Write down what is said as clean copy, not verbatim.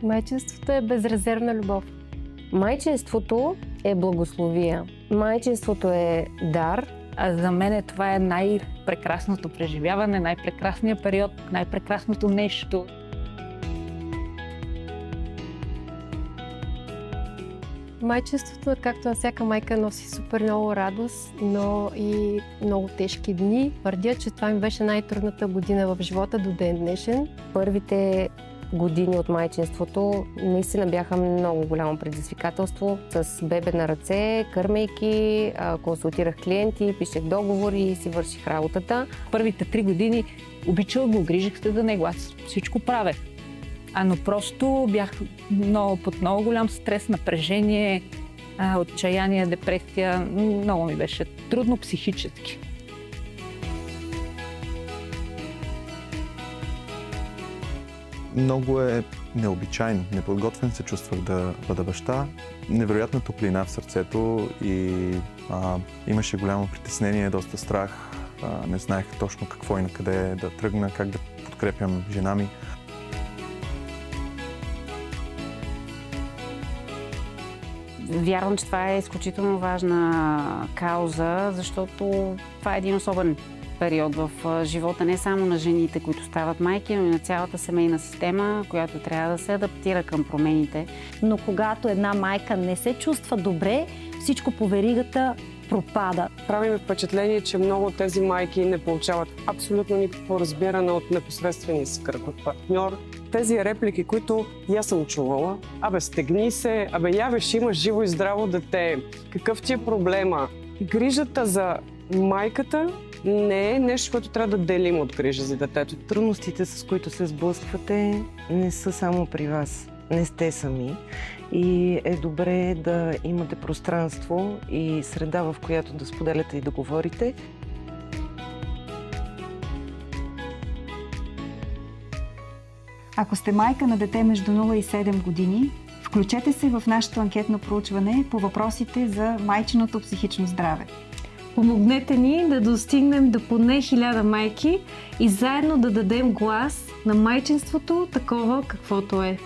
Майчинството е безрезервна любов. Майчинството е благословие. Майчинството е дар. А за мен това е най-прекрасното преживяване, най-прекрасният период, най-прекрасното нещо. Майчинството, както на всяка майка, носи супер много радост, но и много тежки дни. Твърдя, че това ми беше най-трудната година в живота до ден днешен. Първите години от майчинството наистина бяха много голямо предизвикателство. С бебе на ръце, кърмейки, консултирах клиенти, пишех договори и си върших работата. Първите 3 години обичах го, грижих се за него, аз всичко правех. Но просто бях под много голям стрес, напрежение, отчаяние, депресия. Много ми беше трудно психически. Много е необичайно, неподготвен се чувствах да бъда баща. Невероятна топлина в сърцето и имаше голямо притеснение, доста страх. Не знаех точно какво и на къде да тръгна, как да подкрепям жена ми. Вярвам, че това е изключително важна кауза, защото това е един особен период в живота не само на жените, които стават майки, но и на цялата семейна система, която трябва да се адаптира към промените. Но когато една майка не се чувства добре, всичко по веригата пропада. Прави ми впечатление, че много от тези майки не получават абсолютно никакво разбиране от непосредствения си кръг от партньор. Тези реплики, които я съм чувала, стегни се, явеш, имаш живо и здраво дете, какъв ти е проблема? Грижата за майката не е нещо, което трябва да делим от грижа за детето. Трудностите, с които се сблъсквате, не са само при вас. Не сте сами и е добре да имате пространство и среда, в която да споделяте и да говорите. Ако сте майка на дете между 0 и 7 години, включете се в нашето анкетно проучване по въпросите за майчиното психично здраве. Помогнете ни да достигнем до поне 1000 майки и заедно да дадем глас на майчинството такова, каквото е.